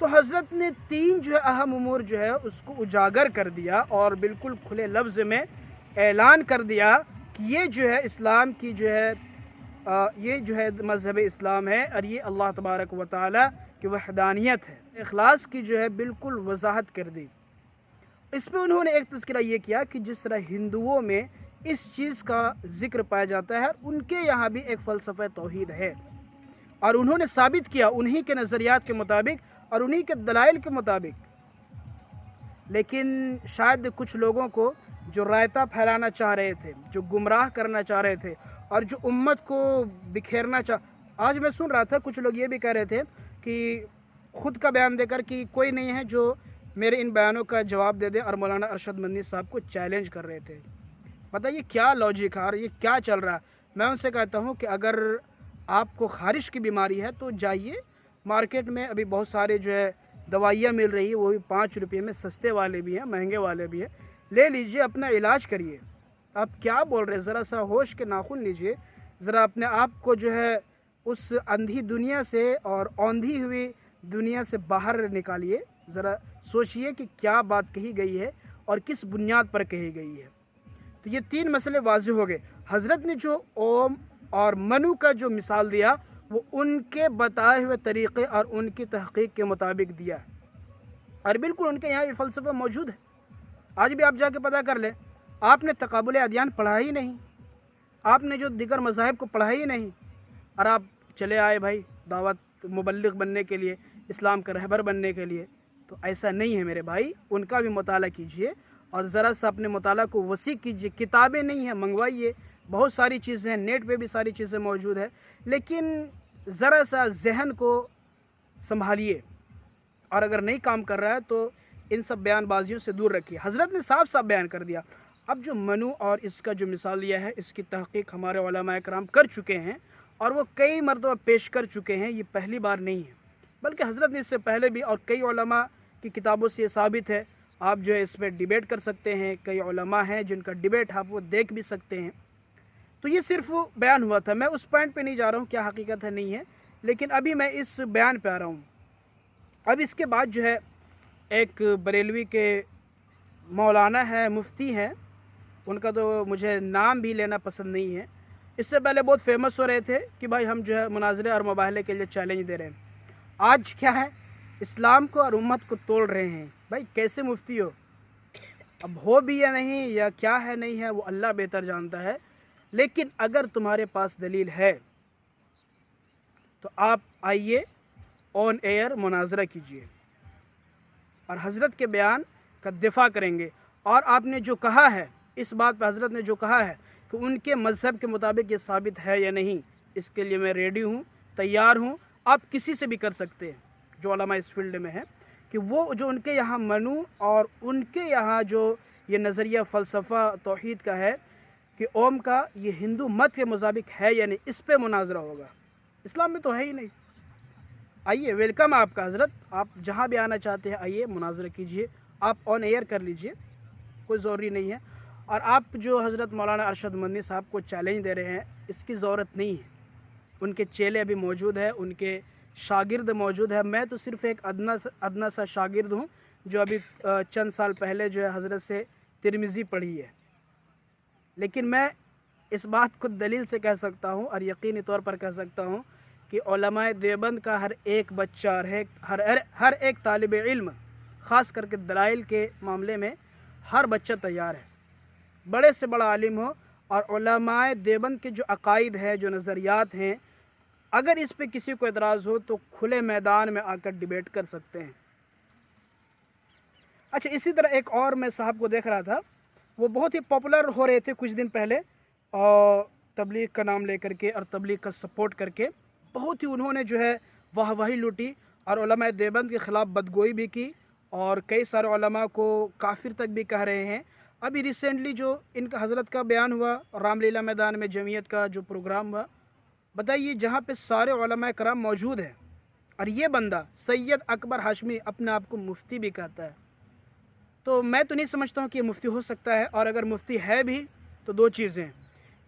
تو حضرت نے تین جو ہے اہم امور جو ہے اس کو اجاگر کر دیا اور بالکل کھلے لفظ میں اعلان کر دیا کہ یہ جو ہے اسلام کی جو ہے یہ جو ہے مذہب اسلام ہے اور یہ اللہ تبارک و تعالی کی وحدانیت ہے۔ اخلاص کی جو ہے بالکل وضاحت کر دی۔ اس پہ انہوں نے ایک تذکرہ یہ کیا کہ جس طرح ہندوؤں میں اس چیز کا ذکر پایا جاتا ہے، ان کے یہاں بھی ایک فلسفہ توحید ہے، اور انہوں نے ثابت کیا انہی کے نظریات کے مطابق اور انہی کے دلائل کے مطابق۔ لیکن شاید کچھ لوگوں کو جو رائتا پھیلانا چاہ رہے تھے، جو گمراہ کرنا چاہ رہے تھے اور جو امت کو بکھیرنا آج میں سن رہا تھا کچھ لوگ یہ بھی کہہ رہے تھے کہ خود کا بیان دے کر کہ کوئی نہیں ہے جو میرے ان بیانوں کا جواب دے دے، اور مولانا ارشد مدنی صاحب کو چیلنج کر رہے تھے۔ بتائیے کیا لاجک ہے اور یہ کیا چل رہا ہے؟ میں ان سے کہتا ہوں کہ اگر آپ کو خارش کی بیماری ہے تو جائیے مارکیٹ میں، ابھی بہت سارے جو ہے دوائیاں مل رہی ہیں، وہ بھی 5 روپے میں، سستے والے بھی ہیں مہنگے والے بھی ہیں، لے لیجئے، اپنا علاج کریے۔ آپ کیا بول رہے ہیں؟ ذرا سا ہوش کے ناخن لیجئے، ذرا اپنے آپ کو جو ہے اس اندھی دنیا سے اور اوندھی ہوئی دنیا سے باہر نکالیے، ذرا سوچئے کہ کیا بات کہی گئی ہے اور کس بنیاد پر کہی گئی ہے۔ تو یہ 3 مسئلے واضح ہو گئے۔ حضرت نے جو اوم اور منو کا جو مثال دیا وہ ان کے بتائے ہوئے طریقے اور ان کی تحقیق کے مطابق دیا، اور بالکل ان کے یہاں یہ فلسفہ موجود ہے۔ آج بھی آپ جا کے پتہ کر لیں، آپ نے تقابل ادیان پڑھا ہی نہیں، آپ نے جو دیگر مذاہب کو پڑھا ہی نہیں، اور آپ چلے آئے بھائی دعوت مبلغ بننے کے لیے، اسلام کا رہبر بننے کے لیے۔ تو ایسا نہیں ہے میرے بھائی، ان کا بھی مطالعہ کیجئے اور ذرا سا اپنے مطالعہ کو وسیع کیجئے۔ کتابیں نہیں ہیں، منگوائیے، بہت ساری چیزیں ہیں، نیٹ پہ بھی ساری چیزیں موجود ہیں، لیکن ذرا سا ذہن کو سنبھالیے، اور اگر نہیں کام کر رہا ہے تو ان سب بیان بازیوں سے دور رکھیے۔ حضرت نے صاف صاف بیان کر دیا۔ اب جو منو اور اس کا جو مثال دیا ہے، اس کی تحقیق ہمارے علماء کرام کر چکے ہیں، اور وہ کئی مرتبہ پیش کر چکے ہیں، یہ پہلی بار نہیں ہے، بلکہ حضرت نے اس سے پہلے بھی اور کئی علماء کی کتابوں سے یہ ثابت ہے۔ آپ جو ہے اس پہ ڈیبیٹ کر سکتے ہیں، کئی علماء ہیں جن کا ڈیبیٹ آپ وہ دیکھ بھی سکتے ہیں۔ تو یہ صرف بیان ہوا تھا، میں اس پوائنٹ پہ نہیں جا رہا ہوں کیا حقیقت ہے نہیں ہے، لیکن ابھی میں اس بیان پہ آ رہا ہوں۔ اب اس کے بعد جو ہے ایک بریلوی کے مولانا ہے، مفتی ہیں، ان کا تو مجھے نام بھی لینا پسند نہیں ہے، اس سے پہلے بہت فیمس ہو رہے تھے کہ بھائی ہم جو ہے مناظرے اور مباحلے کے لیے چیلنج دے رہے ہیں۔ آج کیا ہے، اسلام کو اور امت کو توڑ رہے ہیں۔ بھائی کیسے مفتی ہو؟ اب ہو بھی یا نہیں، یا کیا ہے نہیں ہے، وہ اللہ بہتر جانتا ہے، لیکن اگر تمہارے پاس دلیل ہے تو آپ آئیے آن ایئر مناظرہ کیجئے اور حضرت کے بیان کا دفاع کریں گے۔ اور آپ نے جو کہا ہے، اس بات پہ حضرت نے جو کہا ہے کہ ان کے مذہب کے مطابق یہ ثابت ہے یا نہیں، اس کے لیے میں ریڈی ہوں، تیار ہوں۔ آپ کسی سے بھی کر سکتے ہیں جو علماء اس فیلڈ میں ہیں، کہ وہ جو ان کے یہاں منو اور ان کے یہاں جو یہ نظریہ فلسفہ توحید کا ہے کہ اوم کا، یہ ہندو مت کے مطابق ہے یا نہیں، اس پہ مناظرہ ہوگا۔ اسلام میں تو ہے ہی نہیں۔ آئیے، ویلکم آپ کا حضرت، آپ جہاں بھی آنا چاہتے ہیں آئیے، مناظرہ کیجئے، آپ آن ایئر کر لیجئے، کوئی ضروری نہیں ہے۔ اور آپ جو حضرت مولانا ارشد مدنی صاحب کو چیلنج دے رہے ہیں، اس کی ضرورت نہیں ہے، ان کے چیلے ابھی موجود ہیں، ان کے شاگرد موجود ہے۔ میں تو صرف ایک ادنا سا شاگرد ہوں جو ابھی چند سال پہلے جو ہے حضرت سے ترمذی پڑھی ہے، لیکن میں اس بات کو دلیل سے کہہ سکتا ہوں اور یقینی طور پر کہہ سکتا ہوں کہ علماء دیوبند کا ہر ایک بچہ اور ہر ایک طالب علم، خاص کر کے دلائل کے معاملے میں ہر بچہ تیار ہے، بڑے سے بڑا عالم ہو، اور علماء دیوبند کے جو عقائد ہیں، جو نظریات ہیں، اگر اس پہ کسی کو اعتراض ہو تو کھلے میدان میں آ کر ڈیبیٹ کر سکتے ہیں۔ اچھا، اسی طرح ایک اور میں صاحب کو دیکھ رہا تھا، وہ بہت ہی پاپولر ہو رہے تھے کچھ دن پہلے، اور تبلیغ کا نام لے کر کے اور تبلیغ کا سپورٹ کر کے بہت ہی انہوں نے جو ہے واہ واہی لوٹی، اور علماء دیوبند کے خلاف بدگوئی بھی کی، اور کئی سارے علماء کو کافر تک بھی کہہ رہے ہیں۔ ابھی ریسنٹلی جو ان کا حضرت کا بیان ہوا، رام لیلا میدان میں جمعیت کا جو پروگرام ہوا، بتائیے جہاں پہ سارے علماء کرام موجود ہیں، اور یہ بندہ سید اکبر ہاشمی اپنے آپ کو مفتی بھی کہتا ہے، تو میں تو نہیں سمجھتا ہوں کہ یہ مفتی ہو سکتا ہے۔ اور اگر مفتی ہے بھی تو دو چیزیں،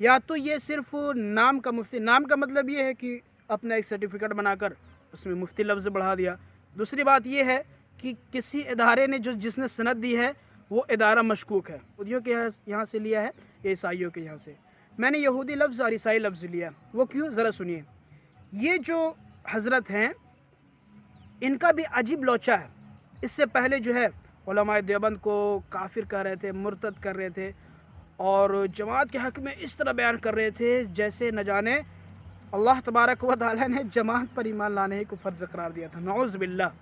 یا تو یہ صرف نام کا مفتی، نام کا مطلب یہ ہے کہ اپنا ایک سرٹیفکیٹ بنا کر اس میں مفتی لفظ بڑھا دیا، دوسری بات یہ ہے کہ کسی ادارے نے جس نے سند دی ہے وہ ادارہ مشکوک ہے. یہودیوں کے یہاں سے لیا ہے یا عیسائیوں کے یہاں سے. میں نے یہودی لفظ اور عیسائی لفظ لیا. وہ کیوں؟ ذرا سنیے. یہ جو حضرت ہیں ان کا بھی عجیب لوچا ہے. اس سے پہلے جو ہے علماء دیوبند کو کافر کر رہے تھے، مرتد کر رہے تھے، اور جماعت کے حق میں اس طرح بیان کر رہے تھے جیسے نہ جانے اللہ تبارک و تعالیٰ نے جماعت پر ایمان لانے کو فرض قرار دیا تھا. نعوذ باللہ.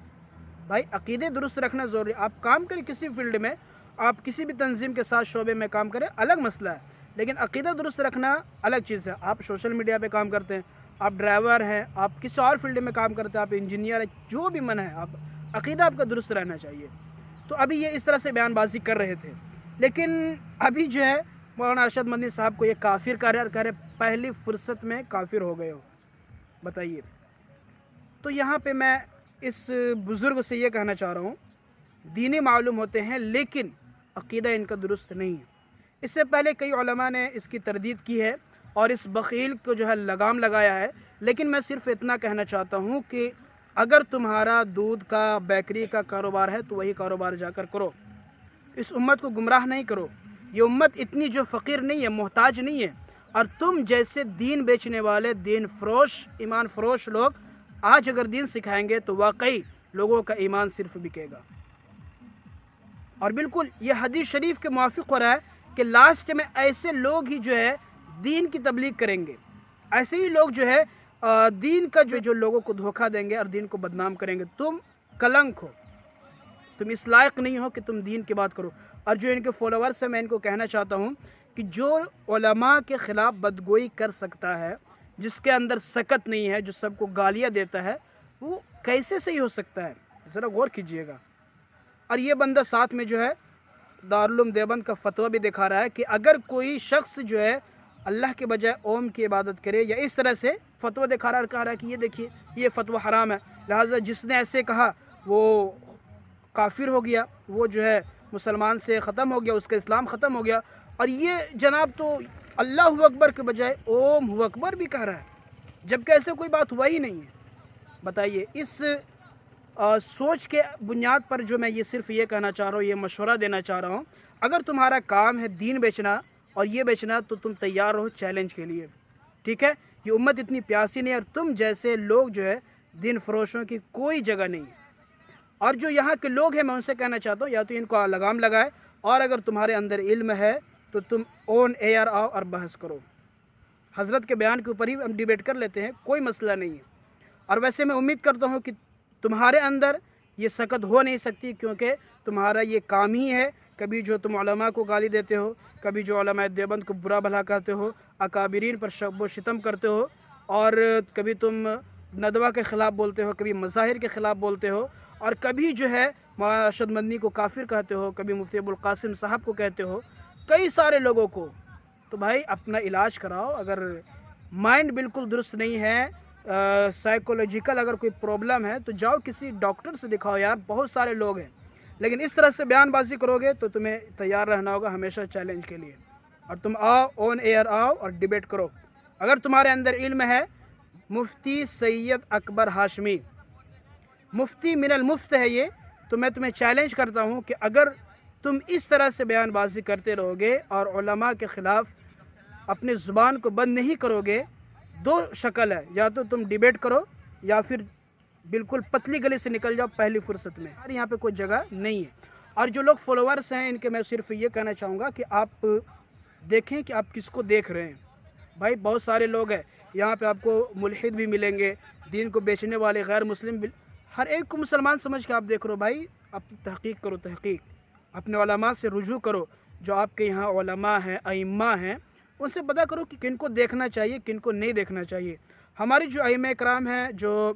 بھائی عقیدے درست رکھنا ضروری. آپ کام کریں کسی فیلڈ میں، آپ کسی بھی تنظیم کے ساتھ شعبے میں کام کریں، الگ مسئلہ ہے، لیکن عقیدہ درست رکھنا الگ چیز ہے. آپ سوشل میڈیا پہ کام کرتے ہیں، آپ ڈرائیور ہیں، آپ کسی اور فیلڈ میں کام کرتے ہیں، آپ انجینئر ہیں، جو بھی من ہے، آپ عقیدہ آپ کا درست رہنا چاہیے. تو ابھی یہ اس طرح سے بیان بازی کر رہے تھے، لیکن ابھی جو ہے مولانا ارشد مدنی صاحب کو یہ کافر کر رہے پہلی فرصت میں کافر ہو گئے ہو. بتائیے. تو یہاں پہ میں اس بزرگ سے یہ کہنا چاہ رہا ہوں، دینی معلوم ہوتے ہیں لیکن عقیدہ ان کا درست نہیں ہے. اس سے پہلے کئی علماء نے اس کی تردید کی ہے اور اس بخیل کو جو ہے لگام لگایا ہے، لیکن میں صرف اتنا کہنا چاہتا ہوں کہ اگر تمہارا دودھ کا بیکری کا کاروبار ہے تو وہی کاروبار جا کر کرو. اس امت کو گمراہ نہیں کرو. یہ امت اتنی جو فقیر نہیں ہے، محتاج نہیں ہے، اور تم جیسے دین بیچنے والے، دین فروش، ایمان فروش لوگ آج اگر دین سکھائیں گے تو واقعی لوگوں کا ایمان صرف بکے گا. اور بالکل یہ حدیث شریف کے موافق ہو رہا ہے کہ لاسٹ میں ایسے لوگ ہی جو ہے دین کی تبلیغ کریں گے، ایسے ہی لوگ جو ہے دین کا جو لوگوں کو دھوکہ دیں گے اور دین کو بدنام کریں گے. تم کلنک ہو، تم اس لائق نہیں ہو کہ تم دین کی بات کرو. اور جو ان کے فالوورز ہیں، میں ان کو کہنا چاہتا ہوں کہ جو علماء کے خلاف بدگوئی کر سکتا ہے، جس کے اندر سکت نہیں ہے، جو سب کو گالیاں دیتا ہے، وہ کیسے صحیح ہو سکتا ہے؟ ذرا غور کیجئے گا. اور یہ بندہ ساتھ میں جو ہے دارالعلوم دیوبند کا فتویٰ بھی دکھا رہا ہے کہ اگر کوئی شخص جو ہے اللہ کے بجائے اوم کی عبادت کرے، یا اس طرح سے فتویٰ دکھا رہا ہے اور کہہ رہا ہے کہ یہ دیکھیے یہ فتویٰ حرام ہے، لہٰذا جس نے ایسے کہا وہ کافر ہو گیا، وہ جو ہے مسلمان سے ختم ہو گیا، اس کا اسلام ختم ہو گیا. اور یہ جناب تو اللہ اکبر کے بجائے اوم اکبر بھی کہہ رہا ہے، جبکہ ایسے کوئی بات ہوا ہی نہیں ہے. بتائیے. اس سوچ کے بنیاد پر جو میں یہ صرف یہ کہنا چاہ رہا ہوں، یہ مشورہ دینا چاہ رہا ہوں، اگر تمہارا کام ہے دین بیچنا اور یہ بیچنا تو تم تیار رہو چیلنج کے لیے. ٹھیک ہے. یہ امت اتنی پیاسی نہیں ہے، اور تم جیسے لوگ جو ہے دین فروشوں کی کوئی جگہ نہیں ہے. اور جو یہاں کے لوگ ہیں میں ان سے کہنا چاہتا ہوں یا تو ان کو لگام لگائے، اور اگر تمہارے اندر علم ہے تو تم اون ایئر آؤ اور بحث کرو. حضرت کے بیان کے اوپر ہی ہم ڈیبیٹ کر لیتے ہیں، کوئی مسئلہ نہیں ہے. اور ویسے میں امید کرتا ہوں کہ تمہارے اندر یہ سکت ہو نہیں سکتی، کیونکہ تمہارا یہ کام ہی ہے. کبھی جو تم علماء کو گالی دیتے ہو، کبھی جو علماء دیوبند کو برا بھلا کہتے ہو، اکابرین پر شب و شتم کرتے ہو، اور کبھی تم ندوہ کے خلاف بولتے ہو، کبھی مظاہر کے خلاف بولتے ہو، اور کبھی جو ہے مولانا ارشد مدنی کو کافر کہتے ہو، کبھی مفتی ابوالقاسم صاحب کو کہتے ہو، کئی سارے لوگوں کو. تو بھائی اپنا علاج کراؤ. اگر مائنڈ بالکل درست نہیں ہے، سائیکولوجیکل اگر کوئی پرابلم ہے تو جاؤ کسی ڈاکٹر سے دکھاؤ یار. بہت سارے لوگ ہیں، لیکن اس طرح سے بیان بازی کرو گے تو تمہیں تیار رہنا ہوگا ہمیشہ چیلنج کے لیے. اور تم آؤ، اون ایئر آؤ اور ڈیبیٹ کرو. اگر تمہارے اندر علم ہے، مفتی سید اکبر ہاشمی، مفتی من المفت ہے یہ، تو میں تمہیں چیلنج کرتا ہوں کہ اگر تم اس طرح سے بیان بازی کرتے رہو گے اور علماء کے خلاف اپنی زبان کو بند نہیں کرو گے، دو شکل ہے، یا تو تم ڈیبیٹ کرو یا پھر بالکل پتلی گلی سے نکل جاؤ پہلی فرصت میں. یہاں پہ کوئی جگہ نہیں ہے. اور جو لوگ فالوورس ہیں ان کے میں صرف یہ کہنا چاہوں گا کہ آپ دیکھیں کہ آپ کس کو دیکھ رہے ہیں. بھائی بہت سارے لوگ ہیں یہاں پہ، آپ کو ملحد بھی ملیں گے، دین کو بیچنے والے، غیر مسلم بھی، ہر ایک کو مسلمان سمجھ کے آپ دیکھ رہے ہو. بھائی آپ تحقیق کرو، تحقیق اپنے علماء سے رجوع کرو. جو آپ کے یہاں علماء ہیں، ائمہ ہیں، ان سے پتہ کرو کہ کن کو دیکھنا چاہیے، کن کو نہیں دیکھنا چاہیے. ہماری جو ائمہ کرام ہیں، جو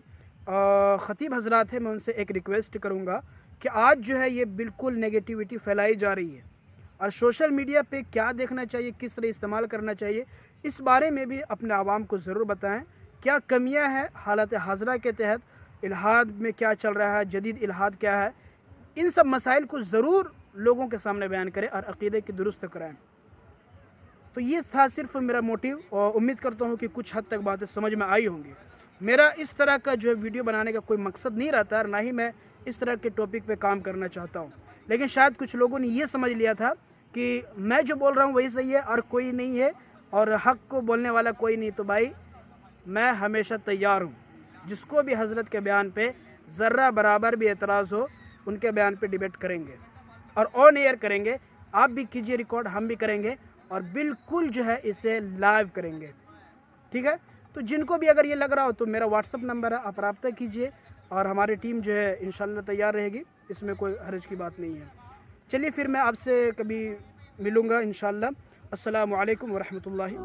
خطیب حضرات ہیں، میں ان سے ایک ریکویسٹ کروں گا کہ آج جو ہے یہ بالکل نیگیٹیوٹی پھیلائی جا رہی ہے، اور سوشل میڈیا پہ کیا دیکھنا چاہیے، کس طرح استعمال کرنا چاہیے، اس بارے میں بھی اپنے عوام کو ضرور بتائیں. کیا کمیاں ہیں حالت حاضرہ کے تحت، الہاد میں کیا چل رہا ہے، جدید الہاد کیا ہے، ان سب مسائل کو ضرور لوگوں کے سامنے بیان کریں اور عقیدے کی درست کرائیں. تو یہ تھا صرف میرا موٹیو، اور امید کرتا ہوں کہ کچھ حد تک باتیں سمجھ میں آئی ہوں گی. میرا اس طرح کا جو ہے ویڈیو بنانے کا کوئی مقصد نہیں رہتا اور نہ ہی میں اس طرح کے ٹاپک پہ کام کرنا چاہتا ہوں، لیکن شاید کچھ لوگوں نے یہ سمجھ لیا تھا کہ میں جو بول رہا ہوں وہی صحیح ہے اور کوئی نہیں ہے اور حق کو بولنے والا کوئی نہیں۔ تو بھائی میں ہمیشہ تیار ہوں، جس کو بھی حضرت کے بیان پہ ذرہ برابر بھی اعتراض ہو ان کے بیان پہ ڈیبیٹ کریں گے اور آن ایئر کریں گے، آپ بھی کیجئے ریکارڈ، ہم بھی کریں گے اور بالکل جو ہے اسے لائیو کریں گے، ٹھیک ہے؟ تو جن کو بھی اگر یہ لگ رہا ہو تو میرا واٹس اپ نمبر ہے، آپ رابطہ کیجئے اور ہماری ٹیم جو ہے انشاءاللہ تیار رہے گی، اس میں کوئی حرج کی بات نہیں ہے۔ چلیے پھر میں آپ سے کبھی ملوں گا انشاءاللہ۔ السلام علیکم ورحمۃ اللہ۔